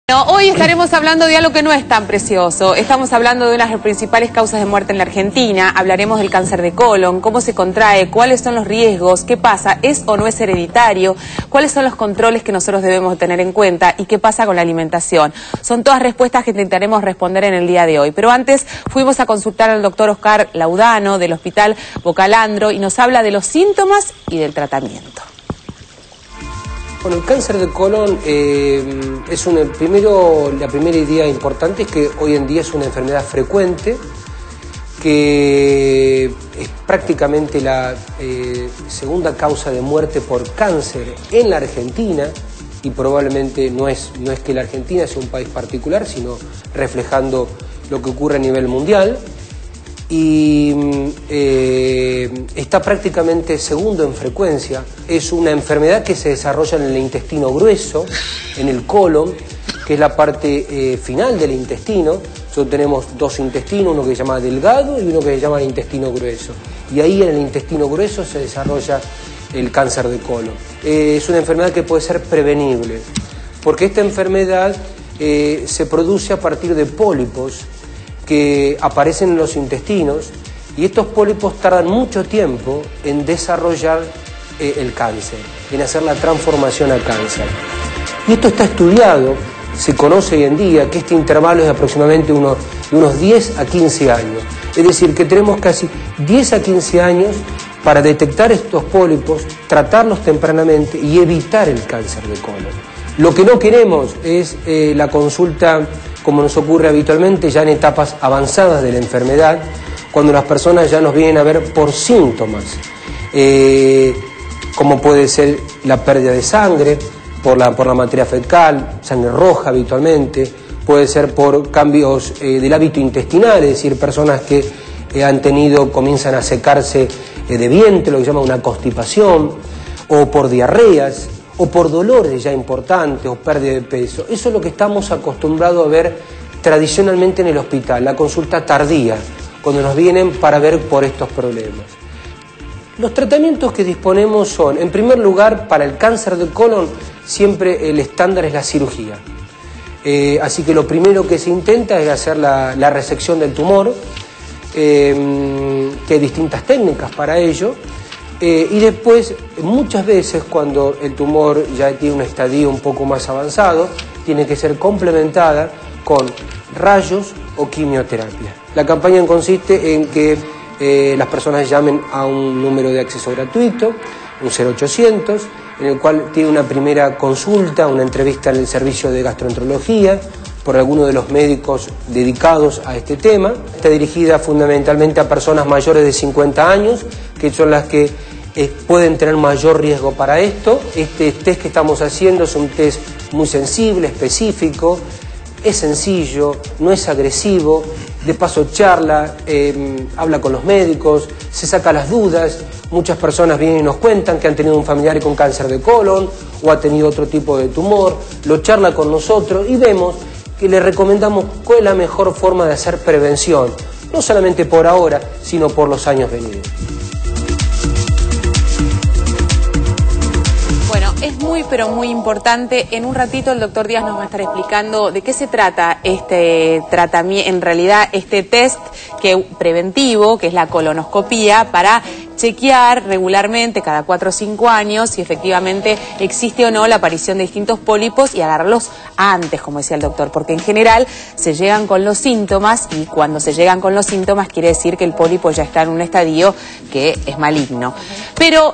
No, hoy estaremos hablando de algo que no es tan precioso. Estamos hablando de una de las principales causas de muerte en la Argentina. Hablaremos del cáncer de colon, cómo se contrae, cuáles son los riesgos, qué pasa, es o no es hereditario, cuáles son los controles que nosotros debemos tener en cuenta y qué pasa con la alimentación. Son todas respuestas que intentaremos responder en el día de hoy. Pero antes fuimos a consultar al doctor Oscar Laudano del Hospital Bocalandro y nos habla de los síntomas y del tratamiento. Bueno, el cáncer de colon la primera idea importante es que hoy en día es una enfermedad frecuente, que es prácticamente la segunda causa de muerte por cáncer en la Argentina, y probablemente no es que la Argentina sea un país particular, sino reflejando lo que ocurre a nivel mundial. Y está prácticamente segundo en frecuencia. Es una enfermedad que se desarrolla en el intestino grueso, en el colon, que es la parte final del intestino. Nosotros tenemos dos intestinos, uno que se llama delgado y uno que se llama intestino grueso. Y ahí en el intestino grueso se desarrolla el cáncer de colon. Es una enfermedad que puede ser prevenible, porque esta enfermedad se produce a partir de pólipos que aparecen en los intestinos, y estos pólipos tardan mucho tiempo en desarrollar el cáncer, en hacer la transformación a cáncer. Y esto está estudiado, se conoce hoy en día que este intervalo es de aproximadamente de unos 10 a 15 años. Es decir, que tenemos casi 10 a 15 años para detectar estos pólipos, tratarlos tempranamente y evitar el cáncer de colon. Lo que no queremos es la consulta, como nos ocurre habitualmente, ya en etapas avanzadas de la enfermedad, cuando las personas ya nos vienen a ver por síntomas, como puede ser la pérdida de sangre, por la materia fecal, sangre roja habitualmente, puede ser por cambios del hábito intestinal, es decir, personas que comienzan a secarse de vientre, lo que se llama una constipación, o por diarreas, o por dolores ya importantes, o pérdida de peso. Eso es lo que estamos acostumbrados a ver tradicionalmente en el hospital, la consulta tardía, cuando nos vienen para ver por estos problemas. Los tratamientos que disponemos son, en primer lugar, para el cáncer de colon, siempre el estándar es la cirugía. Así que lo primero que se intenta es hacer la resección del tumor, que hay distintas técnicas para ello. Y después, muchas veces, cuando el tumor ya tiene un estadio un poco más avanzado, tiene que ser complementada con rayos o quimioterapia. La campaña consiste en que las personas llamen a un número de acceso gratuito, un 0800, en el cual tiene una primera consulta, una entrevista en el servicio de gastroenterología, por alguno de los médicos dedicados a este tema. Está dirigida fundamentalmente a personas mayores de 50 años, que son las que pueden tener mayor riesgo para esto. Este test que estamos haciendo es un test muy sensible, específico, es sencillo, no es agresivo, de paso charla, habla con los médicos, se saca las dudas. Muchas personas vienen y nos cuentan que han tenido un familiar con cáncer de colon o ha tenido otro tipo de tumor, lo charla con nosotros y vemos que le recomendamos cuál es la mejor forma de hacer prevención, no solamente por ahora, sino por los años venideros. Bueno, es muy pero muy importante. En un ratito el doctor Díaz nos va a estar explicando de qué se trata este tratamiento, en realidad este test preventivo, que es la colonoscopía, para chequear regularmente cada 4 o 5 años si efectivamente existe o no la aparición de distintos pólipos y agarrarlos antes, como decía el doctor, porque en general se llegan con los síntomas, y cuando se llegan con los síntomas quiere decir que el pólipo ya está en un estadio que es maligno. Pero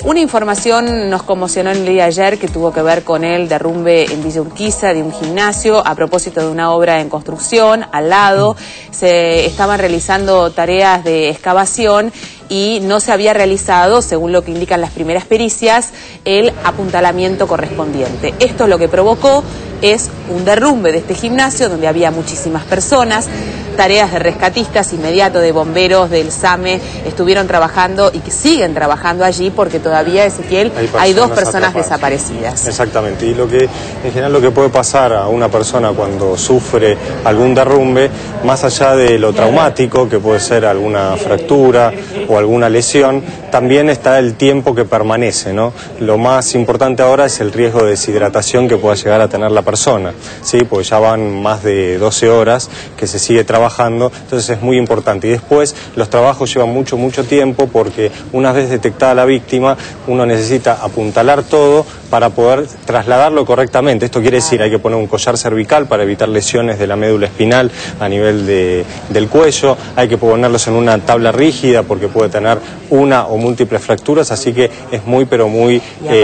una información nos conmocionó en el día de ayer, que tuvo que ver con el derrumbe en Villa Urquiza de un gimnasio a propósito de una obra en construcción. Al lado se estaban realizando tareas de excavación y no se había realizado, según lo que indican las primeras pericias, el apuntalamiento correspondiente. Esto lo que provocó es un derrumbe de este gimnasio, donde había muchísimas personas. tareas de rescatistas inmediato, de bomberos, del SAME, estuvieron trabajando y que siguen trabajando allí porque todavía, Ezequiel, hay 2 personas desaparecidas. Exactamente, y en general lo que puede pasar a una persona cuando sufre algún derrumbe, más allá de lo traumático, que puede ser alguna fractura o alguna lesión, también está el tiempo que permanece, ¿no? Lo más importante ahora es el riesgo de deshidratación que pueda llegar a tener la persona, ¿sí? Porque ya van más de 12 horas que se sigue trabajando, entonces es muy importante. Y después los trabajos llevan mucho tiempo porque una vez detectada la víctima, uno necesita apuntalar todo para poder trasladarlo correctamente. Esto quiere decir, hay que poner un collar cervical para evitar lesiones de la médula espinal a nivel del cuello, hay que ponerlos en una tabla rígida porque puede tener una o múltiples fracturas, así que es muy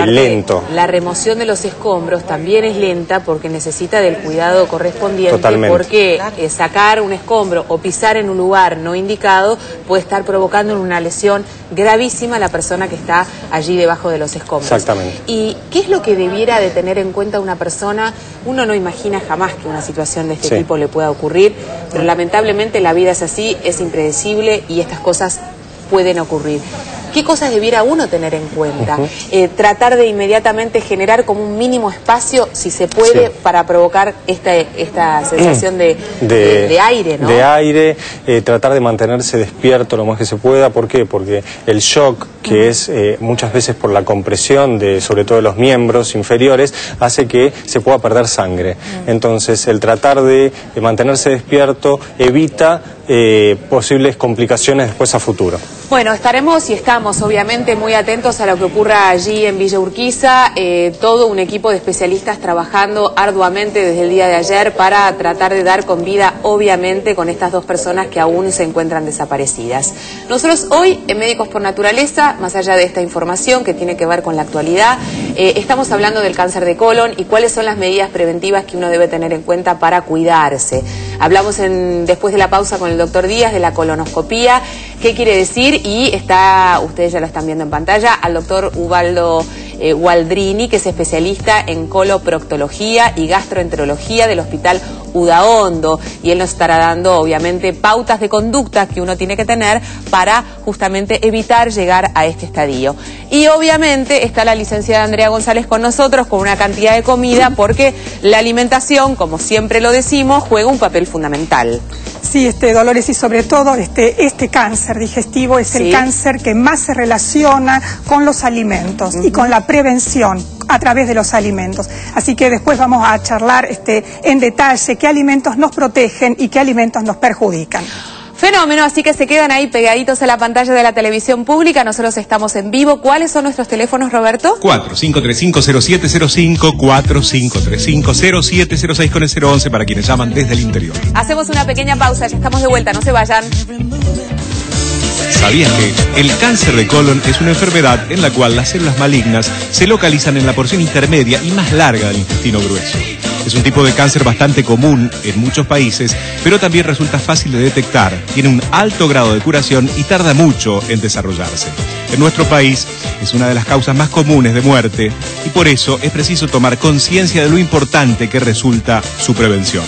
lento. La remoción de los escombros también es lenta porque necesita del cuidado correspondiente. Totalmente. Porque sacar un escombro o pisar en un lugar no indicado puede estar provocando una lesión gravísima a la persona que está allí debajo de los escombros. Exactamente. ¿Y qué es lo que debiera de tener en cuenta una persona? Uno no imagina jamás que una situación de este tipo le pueda ocurrir, pero lamentablemente la vida es así, es impredecible y estas cosas pueden ocurrir. ¿Qué cosas debiera uno tener en cuenta? Tratar de inmediatamente generar como un mínimo espacio, si se puede, para provocar esta sensación de aire, ¿no? De aire, tratar de mantenerse despierto lo más que se pueda. ¿Por qué? Porque el shock, que es muchas veces por la compresión de sobre todo los miembros inferiores, hace que se pueda perder sangre. Entonces, el tratar de mantenerse despierto evita posibles complicaciones después a futuro. Bueno, estaremos y estamos obviamente muy atentos a lo que ocurra allí en Villa Urquiza, todo un equipo de especialistas trabajando arduamente desde el día de ayer para tratar de dar con vida, obviamente, con estas 2 personas que aún se encuentran desaparecidas. Nosotros hoy, en Médicos por Naturaleza, más allá de esta información que tiene que ver con la actualidad, estamos hablando del cáncer de colon y cuáles son las medidas preventivas que uno debe tener en cuenta para cuidarse. Hablamos después de la pausa con el doctor Díaz de la colonoscopía. ¿Qué quiere decir? Y ustedes ya lo están viendo en pantalla, al doctor Ubaldo Gualdrini, que es especialista en coloproctología y gastroenterología del Hospital Udaondo, y él nos estará dando obviamente pautas de conducta que uno tiene que tener para justamente evitar llegar a este estadio. Y obviamente está la licenciada Andrea González con nosotros con una cantidad de comida, porque la alimentación, como siempre lo decimos, juega un papel fundamental. Sí, Dolores, y sobre todo este cáncer digestivo es el cáncer que más se relaciona con los alimentos y con la prevención a través de los alimentos. Así que después vamos a charlar en detalle qué alimentos nos protegen y qué alimentos nos perjudican. Fenómeno, así que se quedan ahí pegaditos a la pantalla de la televisión pública. Nosotros estamos en vivo. ¿Cuáles son nuestros teléfonos, Roberto? 4535-0705, 4535-0706 con el 011 para quienes llaman desde el interior. Hacemos una pequeña pausa, ya estamos de vuelta, no se vayan. ¿Sabías que el cáncer de colon es una enfermedad en la cual las células malignas se localizan en la porción intermedia y más larga del intestino grueso? Es un tipo de cáncer bastante común en muchos países, pero también resulta fácil de detectar, tiene un alto grado de curación y tarda mucho en desarrollarse. En nuestro país es una de las causas más comunes de muerte y por eso es preciso tomar conciencia de lo importante que resulta su prevención.